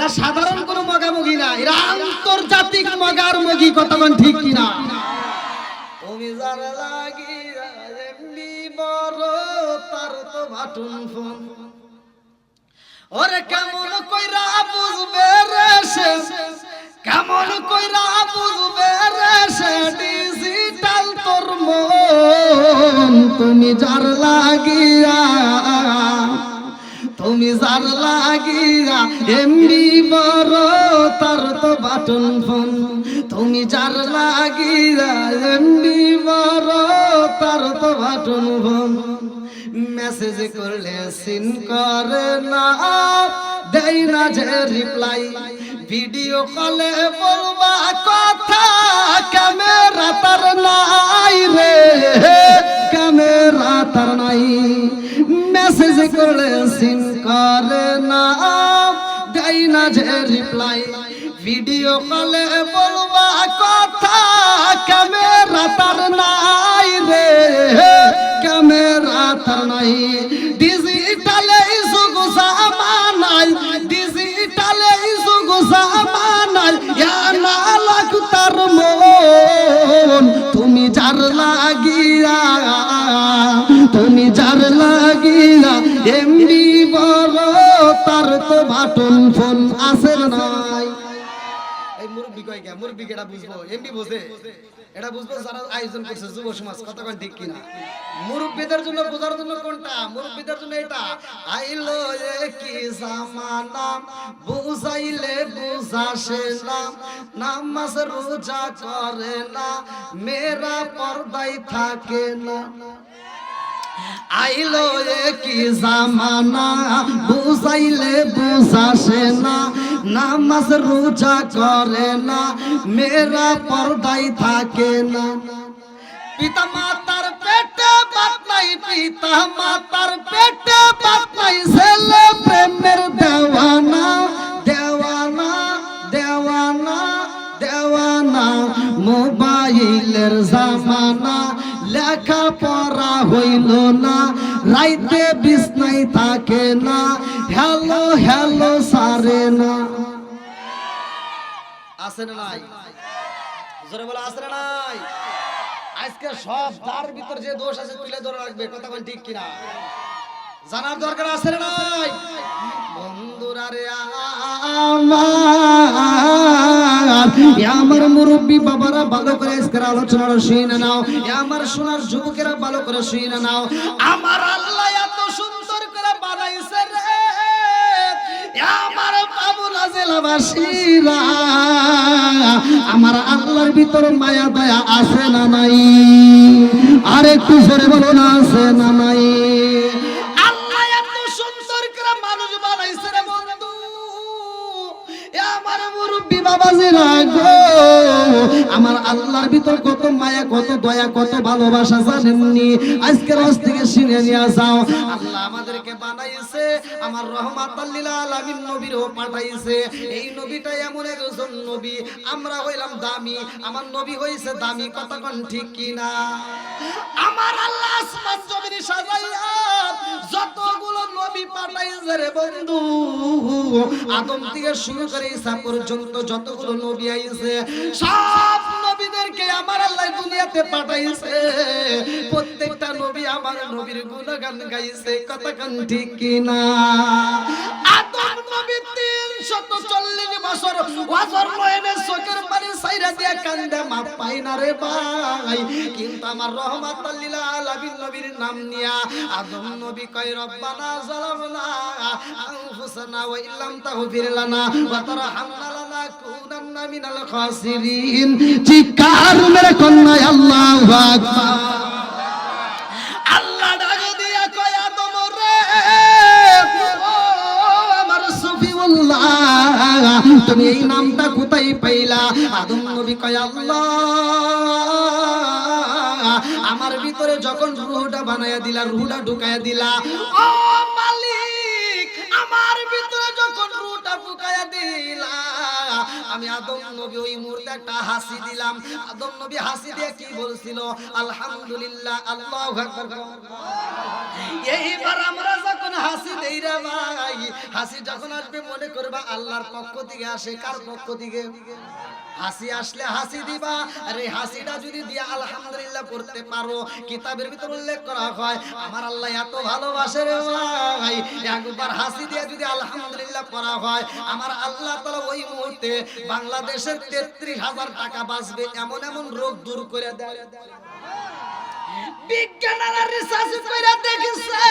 এরা সাধারণ কোনো মগামগি না, এরা আন্তর্জাতিক মগার মগি, কতক্ষণ ঠিক কিনা? তুমি যার লাগিয়া এমনি বড় তার তো বাটুন ফোন, ওরে কেমন কইরা বুঝবে রে সে, কেমন কইরা বুঝবে রে সে ডিজিটাল তোর মন। তুমি যার লাগিয়া, তুমি যার লাগিয়া এমনি বড় তার তো বাটন ফোন, তুমি যার লাগিয়া এমনি বড় তার তো বাটন ফোন। মেসেজ করলে সিন করে না, দেই না যে রিপ্লাই, ভিডিও কলে বলবা কথা ক্যামেরা তার নাই রে, ক্যামেরা তার নাই। মেসেজ করলে সিন করে না, দেই না যে রিপ্লাই, ভিডিও কলে বলবা কথা ক্যামেরা তার নাই রে, ক্যামেরা তার নাই। ডিজিটালে যুগ জামানায়, ডিজিটালে যুগ জামানায় ইয়া না লাগ তার মন। তুমি যার লাগিয়া, তুমি যার লাগিয়া এমনি বড় তার তো বাটন ফোন আছে নাই। এই মুরব্বি কয় কে? মুরব্বি কেটা বুঝবো? এমনি বোঝে, এটা বুঝবো যারা আয়োজন করছে যুব সমাজ, কতক্ষণ ঠিক কিনা? মুরব্বিদের জন্য বোঝার জন্য কোনটা? মুরব্বিদের জন্য এটা। আইলো কি জামানা বুঝাইলে বুঝাসে না, নামাজ রোজা করে না, মেয়েরা পর্দায় থাকে না। আইলো কি জামানা বুঝাইলে বুঝাসে না, নামাজ রোজা করে না, মেয়েরা পর্দায় থাকে না। পিতা মাতার পেটে বাত নাই, পিতা মাতার পেটে বাত নাই, ছেলে প্রেমের দেওয়ানা, দেওয়ানা, দেওয়ানা, দেওয়ানা। মোবাইলের জামানা, লেখা পড়া হইল না, রাইতে বিছনায় থাকে না, হ্যালো হ্যালো সারে না। আছে না নাই? জোরে বলো আছে না নাই? আজকে সব তার ভিতর যে দোষ আছে তুলে ধরে রাখবে, কতক্ষণ ঠিক কিনা জানার দরকার আছে না নাই? বন্ধুরা রে আমার মুরব্বী বাবারা ভালো করে আজকের আলোচনাটা শুনে নাও, আমার সোনার যুবকেরা ভালো করে শুনে নাও। আমার আল্লাহ এত সুন্দর করে বানাইছে রে, আমার বাবুল জেলাবাসীরা, আমার আল্লাহর ভিতর মায়া দয়া আছে না নাই? আর একটু জোরে বলো না, আছে না নাই? আল্লাহ এত সুন্দর করে মানুষ বানাইছে রে বন্ধু, আমার মুরব্বী বাবাজিরা গো, আমার আল্লাহর ভিতর কত মায়া, কত দয়া, কত ভালোবাসা জানেননি? আজকের আজ থেকে শুনে নিয়ে যাও। আল্লাহ আমাদেরকে বানাইছে, আমার রহমাতাল লিল আলামিন নবীরও পাঠাইছে। এই নবীটা এমন একজন নবী, আমরা হইলাম দামি, আমার নবী হইছে দামি, কতক্ষণ ঠিক কিনা? আমার আল্লাহ আসমান জমিন সাজাইয়া যতগুলো নবী পাঠাইছে রে বন্ধু, আদম থেকে শুরু করে ঈসা পর্যন্ত যতগুলো নবী আইছে, সব নবীদেরকে আমার আল্লাহ দুনিয়াতে পাঠাইছে। প্রত্যেকটা নবী আমার নবীর গুণগান গাইছে, কতক্ষণ ঠিক কিনা? আদম নবী 340 বছর ওয়াজর নয়নে চোখের পানি ছাইরা দিয়া কান্দে, মাপ পাই না রে ভাই। কিন্তু আমার রহমাতুল লিল আলামিন নবীর নাম নিয়া আদম নবী কয়, রব্বানা যালামনা আনফুসানা ওয়া ইল্লাম তাগফির লানা ওয়া তারহামনা লানাকুনান্না মিনাল খাসিরিন। চিৎকার মেরে কন্যা আল্লাহু আকবার। আল্লাহ ডাক দিয়া কয়, আদম রে, ও আমার সুফিউল্লাহ, তুমি এই নামটা কোথায় পাইলা? আদম নবী কয়, আল্লাহ আমার ভিতরে যখন রূহটা বানায়া দিলা, রূহটা ঢুকায়া দিলা, ও মালিক আমার ভিতরে যখন রূহটা ঢুকায়া দিলা, আমি আদম নবী ওই মুহূর্তে একটা হাসি দিলাম। আদম নবী হাসি দিয়ে কি বলছিল? আলহামদুলিল্লাহ, আল্লাহু আকবার। এইবার আমরা যখন হাসি দেই রে ভাই, হাসি যখন আসবে মনে করবা আল্লাহর পক্ষ থেকে আসে। কার পক্ষ থেকে? হাসি আসলে হাসি দিবা। আর এই হাসিটা যদি দিয়া আলহামদুলিল্লাহ পড়তে পারো, কিতাবের ভিতর উল্লেখ করা হয় আমার আল্লাহ এত ভালোবাসে রে ভাই, একবার হাসি দিয়ে যদি আলহামদুলিল্লাহ পড়া হয় আমার আল্লাহ তাআলা ওই মুহূর্তে বাংলাদেশের 33,000 টাকা বাঁচবে, এমন এমন রোগ দূর করে দেয়। বিজ্ঞানীরা রিসার্চ করে দেখেছে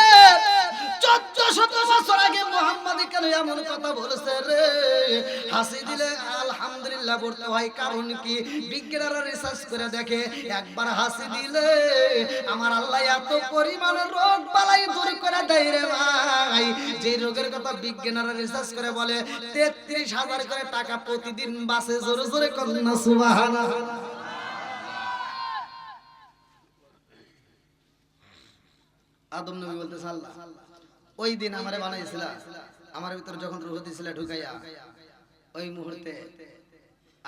1400 বছর আগে মুহাম্মদ কেন এমন কথা বলেছে রে, হাসি দিলে আলহামদুলিল্লাহ বলতে হয়। কারণ কি? বিজ্ঞানীরা রিসার্চ করে দেখে একবার হাসি দিলে আমার আল্লাহ এত পরিমাণ রোগ বালাই দূর করে দেয় রে ভাই, যে রোগের কথা বিজ্ঞানীরা রিসার্চ করে বলে 33,000 করে টাকা প্রতিদিন বাঁচে। জোরে জোরে কন্না সুবহানাল্লাহ। আদম নবী বলতেছে আল্লাহ ওই দিন আমারে বানাইছিলা, আমার ভিতর যখন রূহ দিছিলা ঢুকাইয়া, ওই মুহূর্তে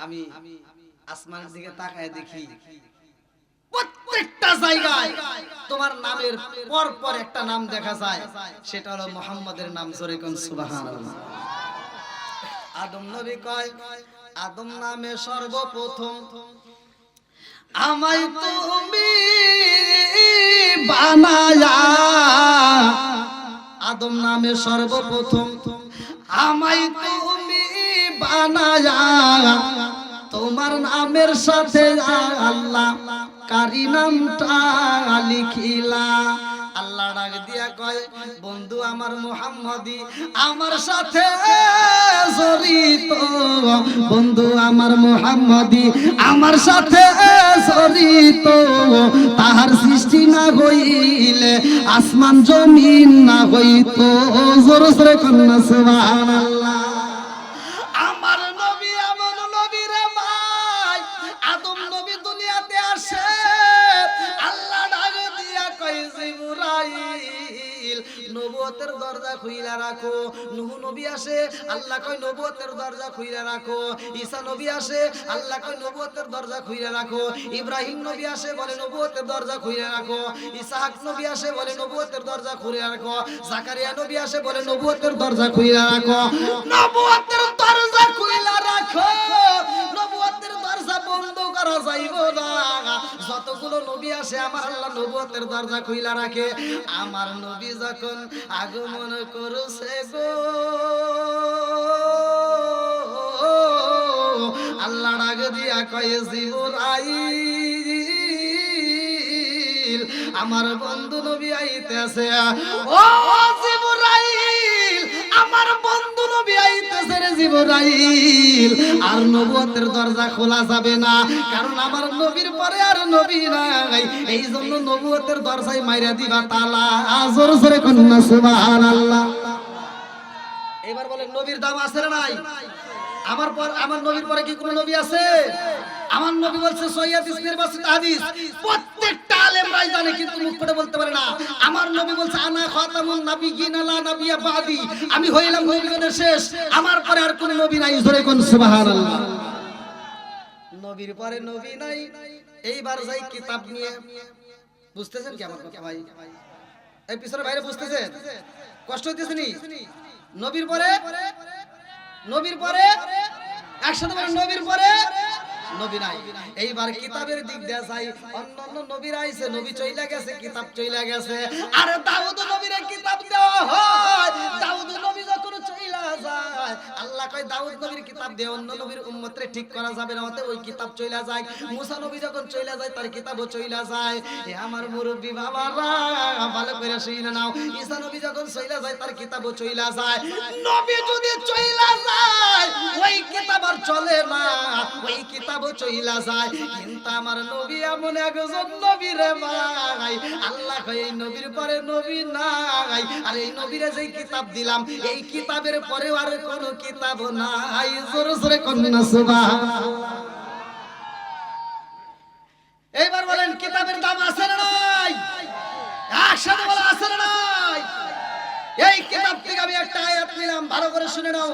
আমি আসমানের দিকে তাকায় দেখি প্রত্যেকটা জায়গায় তোমার নামের পর পর একটা নাম দেখা যায়, সেটা হলো মুহাম্মাদের নাম। জোরে কোন সুবহানাল্লাহ। আদম নবী কয় আদম নামে সর্বপ্রথম আমায় তুমি বানায়া, আদম নামে সর্বপ্রথম আমায় তুমি বানায়া, তোমার নামের সাথে আল্লাহ কারি নামটা লিখিলা। আল্লাহ ডাক দিয়া কয় বন্ধু আমার মুহাম্মদি আমার সাথে জড়িত, বন্ধু আমার মুহাম্মদি আমার সাথে জড়িত, তাহার সৃষ্টি না হইলে আসমান জমিন না হইত। জোরে জোরে কন্না সুবহানাল্লাহ। আমার নবী এমন নবী রে ভাই, আদম নবী দুনিয়াতে আসে আল্লাহ ডাক দিয়া কয় জিবরাইল নবুয়তের দরজা খুইলা রাখো। নূহ নবী আসে আল্লাহ কয় নবুয়তের দরজা খুইলা রাখো। ঈসা নবী আসে আল্লাহ কয় নবুয়তের দরজা খুইলা রাখো। ইব্রাহিম নবী আসে বলে নবুয়তের দরজা খুইলা রাখো। ইসহাক নবী আসে বলে নবুয়তের দরজা খুইলা রাখো। জাকারিয়া নবী আসে বলে নবুয়তের দরজা খুইলা রাখো। নবুয়তের দরজা খুইলা রাখো, নবুয়তের দরজা বন্ধ করা যাইবো না। যতগুলো নবী আসে আমার আল্লাহ নবুয়তের দরজা খুইলা রাখে। আমার নবী যখন আগমন করছে গো আল্লাহ ডাক দিয়া কয় জিবরাইল আমার বন্ধু নবী আইতেছে। ও জিবরাইল আমার বন্ধু নবী আইতেছে রে জিবরাইল। আর নবুয়তের দরজা খোলা যাবে না, কারণ আমার নবীর পরে আর নবী নাই, এই জন্য নবুয়তের দরজায় মাইরা দিবা তালা। জোরে জোরে কন্না সুবহানাল্লাহ। এবার বলেন নবীর দাম আছে না নাই? আমার পর আমার নবীর পরে কি কোন নবী আছে? আমার নবী বলছে সহিহ নির্বাচিত হাদিস, প্রত্যেকটা আলেমরাই জানে কিন্তু মুখ ফুটে বলতে পারে না। আমার নবী বলছে আনা খাতামুন নাবিয়িন লা নাবিয়্যা বাদি, আমি হইলাম নবীগণের শেষ, আমার পরে আর কোন নবী নাই। জোরে কোন সুবহানাল্লাহ। নবীর পরে নবী নাই। এইবার যাই কিতাব নিয়ে, বুঝতেছেন কি আমার কথা ভাই? এই পিছনে বাইরে বুঝতেছেন? কষ্ট হইতেছে নি? নবীর পরে নবীর পরে একসাথে বলেন নবীর পরে নবী নাই। এইবার কিতাবের দিক দিয়ে যাই, অন্যান্য নবীরা আইছে, নবী চইলা গেছে, কিতাব চইলা গেছে। আর দাউদ নবীরে কিতাব দেওয়া হয়। দাউদ নবী যখন চইলা যায় আল্লাহ কয় দাউদ নবীর কিতাব দিয়ে অন্য নবীর উম্মতরে ঠিক করা যাবে না, অতএব ওই কিতাব চইলা যায়। মুসা নবী যখন চইলা যায় তার কিতাবও চইলা যায়। এ আমার মুরব্বি বাবারা ভালো করে শুনে নাও, ঈসা নবী যখন চইলা যায় তার কিতাবও চইলা যায়। নবী যদি চইলা যায় ওই কিতাব আর চলে না, ওই কিতাবও চইলা যায়। কিন্তু আমার নবী এমন একজন নবী রে ভাই, আল্লাহ কয় এই নবীর পরে নবী নাই। আর এই নবীরে যেই কিতাব দিলাম এই কিতাবের পরেও আর কোন কিতাব নাই। জোরে জোরে কন্না সুবহানাল্লাহ। এইবার বলেন কিতাবের দাম আছে না নাই? একসাথে বলা আছে না নাই? এই কিতাব থেকে আমি একটা আয়াত নিলাম, ভালো করে শুনে নাও।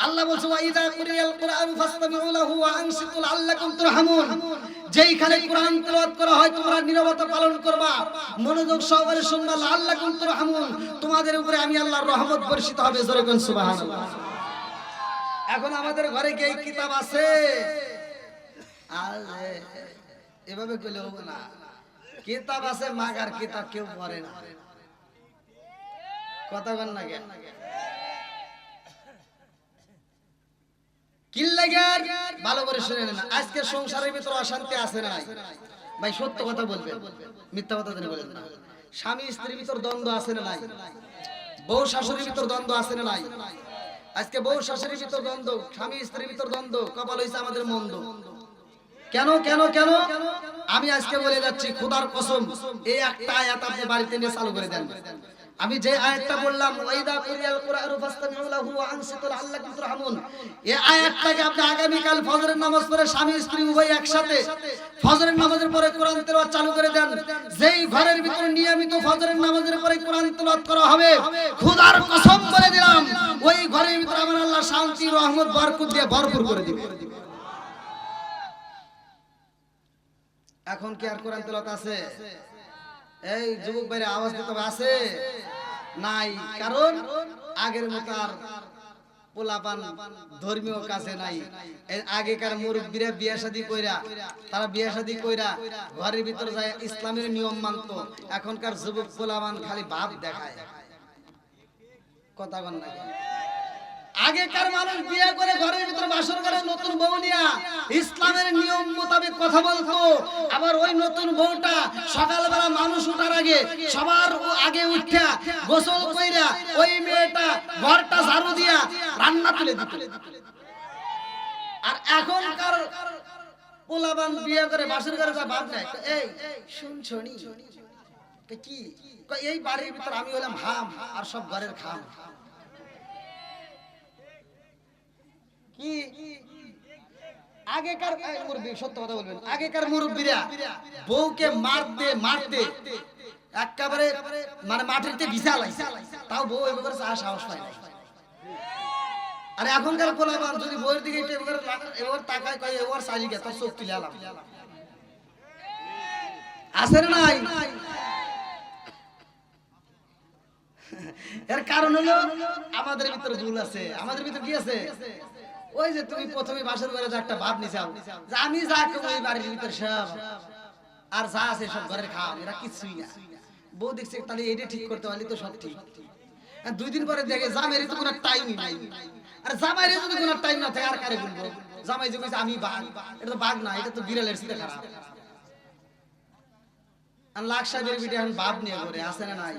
আল্লাহ বলছে ওয়া ইযা কুরিয়াল কুরআনু ফাসতামিউ লাহু ওয়া আনসিতু লাআল্লাকুম তুরহামুন। যেইখানে কোরআন তেলাওয়াত করা হয় তোমরা নীরবতা পালন করবা, মনোযোগ সহকারে শুনবা, লাআল্লাকুম তুরহামুন, তোমাদের উপরে আমি আল্লাহর রহমত বর্ষিত হবে। জোরে কোন সুবহানাল্লাহ। এখন আমাদের ঘরে কি এই কিতাব আছে? আরে এভাবে কইলে হবে না। কিতাব আছে, মাগার কিতাব কেউ পড়ে না। কথা বল না কেন? কি লাগে? ভালো করে শুনে নেন। আজকে সংসারের ভিতরে অশান্তি আছে না নাই? ভাই সত্য কথা বলবেন, মিথ্যা কথা জানি বলেন না। স্বামী স্ত্রীর ভিতর দ্বন্দ্ব আছে না নাই? বউ শাশুড়ির ভিতর দ্বন্দ্ব আছে না নাই? আজকে বউ শাশুড়ির ভিতর দ্বন্দ্ব, স্বামী স্ত্রীর ভিতর দ্বন্দ্ব, কপাল হইছে আমাদের মন্দ। কেন কেন কেন? আমি আজকে বলে যাচ্ছি খোদার কসম, এই একটা আয়াত আপনি বাড়িতে নিয়ে চালু করে দেন। আমি যে আয়াতটা বললাম ওয়াইদা কুরিয়াল কুরআনু ফাসতামিউ লাহু ওয়া আনসিতু লাআল্লাকুম তুরহামুন, এই আয়াতটাকে আপনি আগামী কাল ফজরের নামাজ পড়ে স্বামী স্ত্রী উভয় একসাথে ফজরের নামাজের পরে কোরআন তেলাওয়াত চালু করে দেন। যেই ঘরের ভিতরে নিয়মিত ফজরের নামাজের পরে কোরআন তেলাওয়াত করা হবে, খোদার কসম বলে দিলাম ওই ঘরের ভিতরে আমার আল্লাহ শান্তি রহমত বরকত দিয়ে ভরপুর করে দিবে। এখন কি আর কোরআন তেলাওয়াত আছে? এই যুবক ভাইরা আওয়াজ দিতে হবে, আছে নাই? কারণ আগের মতো আর পোলাপান ধর্মীয় কাজে নাই। আগেকার মুরব্বীরা বিয়ে শাদী কইরা, তারা বিয়ে শাদী কইরা ঘরের ভিতরে যায় ইসলামের নিয়ম মানতো। এখনকার যুবক পোলাপান খালি ভাব দেখায়। কথা বল না? আগেকার মানুষ বিয়ে করে ঘরের ভিতরে বাসর করে নতুন বউ নিয়া ইসলামের নিয়ম মোতাবেক কথা বলতো। আবার ওই নতুন বউটা সকালবেলা মানুষ উঠার আগে সবার আগে উঠা গোসল কইরা ওই মেয়েটা ঘরটা ঝাড়ু দিয়া রান্না তুলে দিত। আর এখনকার পোলাবান বিয়ে করে বাসর করে যা ভাব নাই, এই শুনছনি কি এই বাড়ির ভিতর আমি হলাম হাম আর সব ঘরের খাম। কি আগেকার মুরব্বী, সত্য কথা বলবেন, আগেকার মুরব্বীরা বউকে মারতে মারতে একেবারে মানে মাটিতে বিছালাইছে, তাও বউ এবারে সাহস পায় না। আরে এখনকার পোলাপান যদি বউয়ের দিকে এবার তাকায় কয় এবার সাজি গে তোর চোখ তুলে আলাম, আছে না নাই? এর কারণ হলো আমাদের ভিতরে ভুল আছে। আমাদের ভিতরে কি আছে? ওই যে তুমি প্রথমে বাসর ঘরে যে একটা ভাব নিছাও যে আমি যা করি এই বাড়ির ভিতরে সব আর যা আছে সব ঘরের খাওয়া, এরা কিছুই না। বউ দেখছে তাহলে এটা ঠিক করতে পারলি তো সব ঠিক। আর 2 দিন পরে দেখে জামাইয়ের তো কোনো টাইমই নাই। আর জামাইয়ের যদি কোনো টাইম না থাকে আর কারে বলবো? জামাই যে কইছে আমি বাঘ, এটা তো বাঘ না, এটা তো বিড়ালের সাথে খারাপ। আর লাখ সাহেবের ভিডিও এখন ভাব নিয়ে করে আছে না নাই?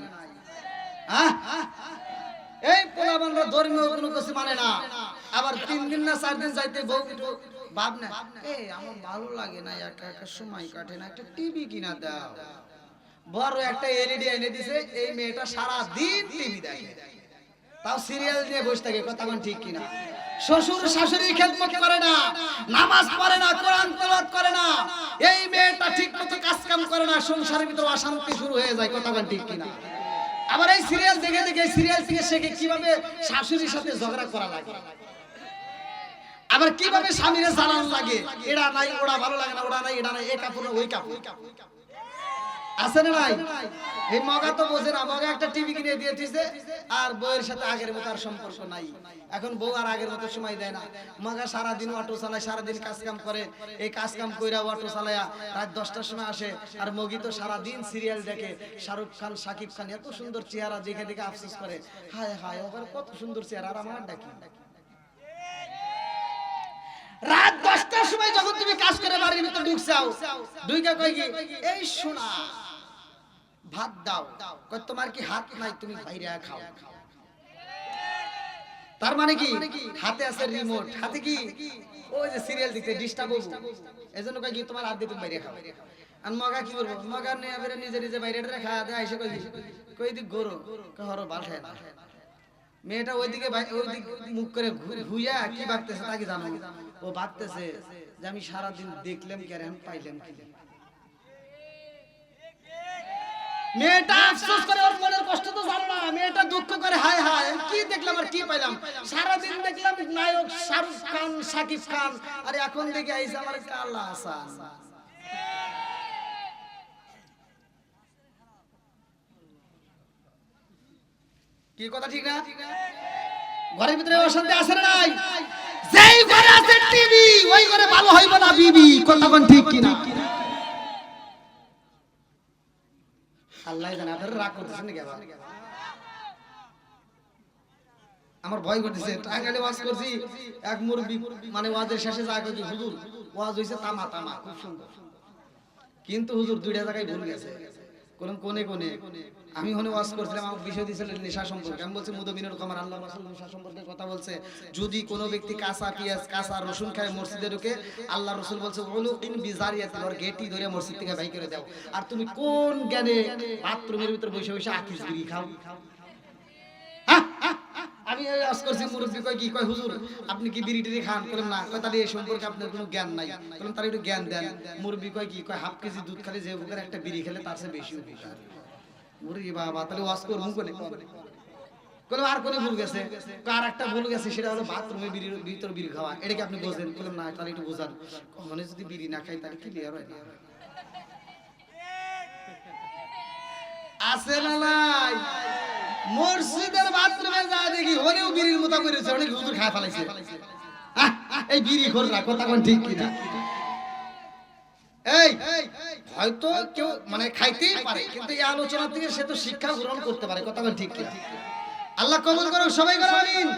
এই পোলাবানরা ধর্মীয় কোনো কিছু মানে না। আবার 3 দিন না 4 দিন যাইতে বউ একটু ভাব না, এই আমার ভালো লাগে না, একা একা সময় কাটে না, একটা টিভি কিনা দাও। বড় একটা এলইডি এনে দিছে, এই মেয়েটা সারা দিন টিভি দেখে, তাও সিরিয়াল নিয়ে বসে থাকে। কথা কোন ঠিক কিনা? শ্বশুর শাশুড়ি খেদমত করে না, নামাজ পড়ে না, কোরআন তেলাওয়াত করে না, এই মেয়েটা ঠিকমতো কাজ কাম করে না, সংসারের ভিতরে অশান্তি শুরু হয়ে যায়। কথা কোন ঠিক কিনা? আবার এই সিরিয়াল দেখে দেখে সিরিয়াল থেকে শেখে কিভাবে শাশুড়ির সাথে ঝগড়া করা লাগে, আবার কিভাবে স্বামীরে জ্বালানো লাগে। এরা নাই ওরা ভালো লাগে না, ওরা নাই এটা নাই, এই কাপড় ওই কাপড়, আছে না নাই? এই মগা তো বোঝে না। মগা একটা টিভি কিনে দিয়ে দিয়েছে আর বউয়ের সাথে আগের মতো আর সম্পর্ক নাই। এখন বউ আর আগের মতো সময় দেয় না। মগা সারাদিন অটো চালায়, সারাদিন কাজ কাম করে, এই কাজ কাম কইরা অটো চালায়া রাত 10টার সময় আসে। আর মগি তো সারাদিন সিরিয়াল দেখে, শাহরুখ খান শাকিব খান এত সুন্দর চেহারা দেখে দেখে আফসোস করে, হায় হায় ওর কত সুন্দর চেহারা, আর আমার ডাকি। রাত 10টার সময় যখন তুমি কাজ করে বাড়ির ভিতর ঢুকছাও, ঢুইকা কই কি এই শোনা ভাত দাও, কই তোমার কি হাত নাই, তুমি বাইরে খাও। তার মানে কি হাতে আছে রিমোট, হাতে কি ওই যে সিরিয়াল দেখতে ডিস্টার্ব হবো, এজন্য কই কি তোমার হাত দিয়ে তুমি বাইরে খাও। আর মগা কি করব? মগা নিয়ে বেরে নিজে নিজে বাইরে রেখা দেয়, এসে কই দিক গরো কই হরো বাল খায় না। মেয়েটা ওইদিকে ওইদিকে মুখ করে ঘুইয়া কি ভাবতেছে তা কি জানো? ও ভাবতেছে যে আমি সারাদিন দেখলাম কি আর আমি পাইলাম কি। মেয়েটা আফসোস করে, ওর মনের কষ্ট তো জানো না। মেয়েটা দুঃখ করে, হায় হায় কি দেখলাম আর কি পাইলাম, সারাদিন দেখলাম নায়ক শাহরুখ খান, শাকিব খান, আর এখন দেখে আইসা আমার আল্লাহ হাসান। কি কথা ঠিক না? ঘরের ভিতরে অশান্তি আছে না নাই? যেই ঘরে আছে টিভি, ওই ঘরে ভালো হইব না বিবি, কথা কোন ঠিক কি না? আল্লাহ জানে আপনারা রাগ করতেছেন নাকি আবার? আমার ভয় করতেছে। টাঙ্গাইলে ওয়াজ করছি, এক মুরব্বি মানে ওয়াজের শেষে যা কইছি, হুজুর ওয়াজ হইছে তামা তামা, খুব সুন্দর, কিন্তু হুজুর দুইটা জায়গায় ভুল গেছে। কোনে কোনে আমি ওখানে ওয়াজ করছিলাম, আমার বিষয় দিয়েছিলেন নেশা সম্পর্কে। আমি বলছি মুদবিনুল কমার আল্লাহ রাসূল নেশা সম্পর্কে কথা বলছে, যদি কোনো ব্যক্তি কাঁচা পেঁয়াজ কাঁচা রসুন খায় মসজিদে ঢুকে, আল্লাহ রাসূল বলছে উলুকিন বিজারিয়াতিন, ওর গেটি ধরে মসজিদ থেকে বাইর করে দাও। আর তুমি কোন জ্ঞানে বাথরুমের ভিতর বসে বসে আকিস বিড়ি খাও? আমি ওয়াজ করছি, মুরব্বি কয় কি, কয় হুজুর আপনি কি বিড়ি টিড়ি খান? বললাম না। কয় তাহলে এই সম্পর্কে আপনার কোনো জ্ঞান নাই। বললাম তাহলে একটু জ্ঞান দেন। মুরব্বি কয় কি, কয় হাফ কেজি দুধ খালি যে উপকার, একটা বিড়ি খেলে তার চেয়ে বেশি উপকার। ওরে বাবা, তাহলে ওয়াজ করবো কোনে? কোন আর কোনে ভুল গেছে? আর একটা ভুল গেছে, সেটা হলো বাথরুমে বিড়ির ভিতর বিড়ি খাওয়া। এটা কি আপনি বোঝেন? বললাম না। তাহলে একটু বোঝান। মানে যদি বিড়ি না খাই তাহলে ক্লিয়ার হয় না? আছে না নাই? মসজিদের বাথরুমে যা দেখি হলেও বিড়ির মতো করেছে, অনেক হুজুর খায় ফেলাইছে। এই বিড়ি খোর না, কথা কোন ঠিক কি না? এই হয়তো কেউ মানে খাইতেই পারে, কিন্তু এই আলোচনা থেকে সে তো শিক্ষা গ্রহণ করতে পারে, কথা কোন ঠিক কি না? আল্লাহ কবুল করুক, সবাই করো আমিন।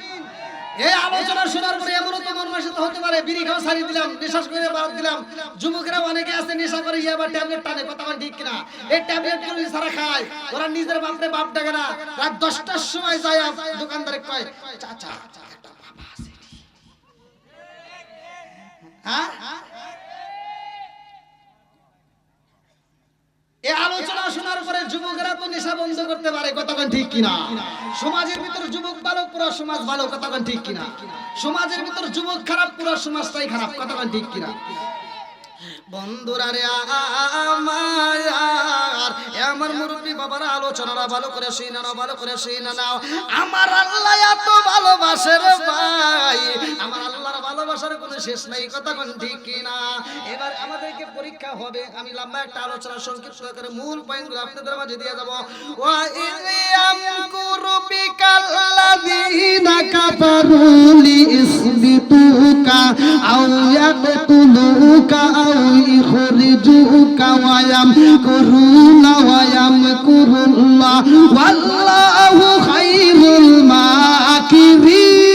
এই আলোচনা শোনার পরে এমনও তো মন মানসিকতা হতে পারে, বিড়ি খাওয়া ছাড়িয়ে দিলাম, নেশা করে বাদ দিলাম। যুবকেরা অনেকে আছে নেশা করে আবার ট্যাবলেট টানে, কথা কোন ঠিক কিনা? এই ট্যাবলেট গুলো সারা খায়, ওরা নিজের বাপরে বাপ ডাকে না। রাত 10টার সময় যায় দোকানদারে কয়, চাচা একটা বাবা আছে। হ্যাঁ, এই আলোচনা শোনার পরে যুবকেরা তো নেশা বন্ধ করতে পারে, কথা কোন ঠিক কিনা? সমাজের ভিতর যুবক ভালো, পুরো সমাজ ভালো, কথা কোন ঠিক কিনা? সমাজের ভিতর যুবক খারাপ, পুরো সমাজটাই খারাপ, কথা কোন ঠিক কিনা? বন্ধুরা রে আমার মুরব্বি বাবারা, আলোচনাটা ভালো করে শুনে নাও, ভালো করে শুনে নাও। আমার আল্লাহ এত ভালোবাসে রে ভাই, আমার আল্লাহর ভালোবাসার কোনো শেষ নাই, কথা কোন ঠিক কিনা? এবার আমাদেরকে পরীক্ষা হবে। আমি লম্বা একটা আলোচনা সংক্ষিপ্ত করে মূল পয়েন্টগুলো আপনাদের মাঝে দিয়ে যাব। ওয়া ইয়ামকুরু বিকাল্লাযীনা কাফারু লিইসবিতুকা আও ইয়াকতুলুকা আও ইখরিজুকা ওয়া ইয়ামকুরুনা ওয়া ইয়ামকুরুল্লাহ ওয়াল্লাহু খায়রুল মাকিরিন।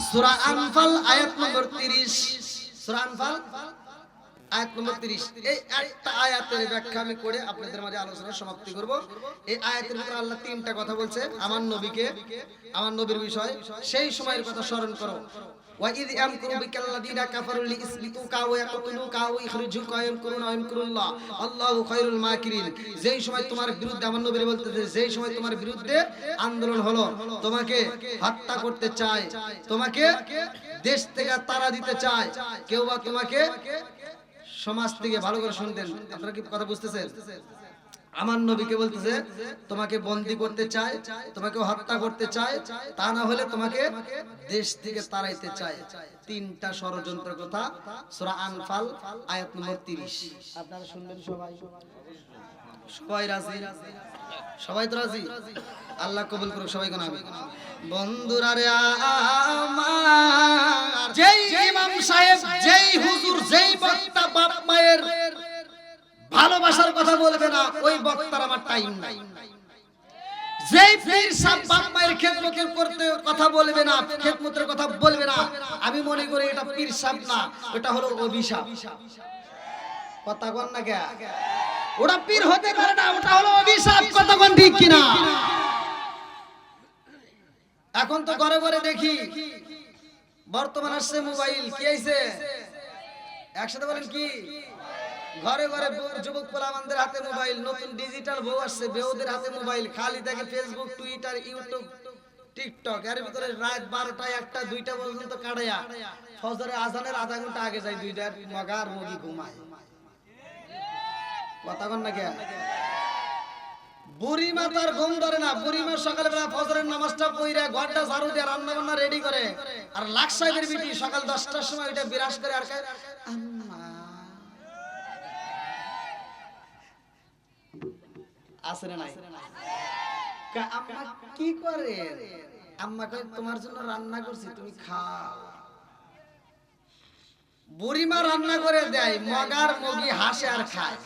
সূরা আনফাল আয়াত নম্বর 30। সূরা আনফাল আয়াত নম্বর 30। এই একটা আয়াতের ব্যাখ্যা আমি করে আপনাদের মাঝে আলোচনা সমাপ্তি করব। এই আয়াতের ভিতরে আল্লাহ তিনটা কথা বলছে আমার নবীকে, আমার নবীর বিষয়। সেই সময়ের কথা স্মরণ করো। ওয়া ইয ইয়ামকুরু বিকাল্লাযীনা কাফারু লিইসবিতুকা ওয়া ইয়াকতুলুকা ওয়া ইখরিজুকা ওয়া ইয়ামকুরুনা ওয়া ইয়ামকুরুল্লাহ আল্লাহু খায়রুল মাকিরিন। যেই সময় তোমার বিরুদ্ধে, আমার নবী বলতেছে, যেই সময় তোমার বিরুদ্ধে আন্দোলন হলো, তোমাকে হত্যা করতে চায়, তোমাকে দেশ থেকে তাড়া দিতে চায়, কেউ বা তোমাকে সমাজ থেকে, ভালো করে শুনতেন, আপনারা কি কথা বুঝতেছেন? আমার নবীকে বলতেছে তোমাকে বন্দী করতে চায়, তোমাকে হত্যা করতে চায়, তা না হলে তোমাকে দেশ থেকে তাড়াইতে চায়। তিনটা ষড়যন্ত্রের কথা সূরা আনফাল আয়াত নম্বর 30। আপনারা শুনবেন সবাই? সবাই রাজি? সবাই তো রাজি? আল্লাহ কবুল করুক, সবাই কোন আমিন। বন্ধুরা রে আমার, যেই ইমাম সাহেব, যেই হুজুর, যেই বক্তা বাপ মায়ের ভালোবাসার কথা বলবে না, ওই বক্তার আমার টাইম নাই। যেই পীর সাহেব বাপ মায়ের খেদমতের করতে কথা বলবে না, খেদমতের কথা বলবে না, আমি মনে করি এটা পীর সাহেব না, এটা হলো অভিশাপ। কথা কোন না কে? ওটা পীর হতে পারে না, ওটা হলো অভিশাপ, কথা কোন ঠিক কিনা? এখন তো ঘরে ঘরে দেখি, বর্তমান আসছে মোবাইল, কি আইছে একসাথে বলেন কি? ঘরে ঘরে যুবক পোলাপানদের হাতে মোবাইল, নতুন ডিজিটাল বউ আসছে, বউদের হাতে মোবাইল, খালি দেখে ফেসবুক, টুইটার, ইউটিউব, টিকটক। এর ভিতরে রাত 12টা 1টা 2টা পর্যন্ত কাটায়া ফজরের আজানের আধা ঘন্টা আগে যায়, 2টার মগার মুগি ঘুমায়। কথা কন না কে? বুড়িমা তার ঘুম ধরে না, বুড়িমা সকালবেলা ফজরের নামাজটা পড়ে ঘরটা ঝাড়ু দিয়ে রান্না বান্না রেডি করে, আর লাখ সাহেবের বিটি সকাল 10টার সময় এটা বিরাজ করে আর কয় আম্মা। আসরে নাই আম্মা কি করে? আম্মা কয় তোমার জন্য রান্না করছি, তুমি খাও। বুড়িমা রান্না করে দেয়, মগার মগি হাসে আর খায়।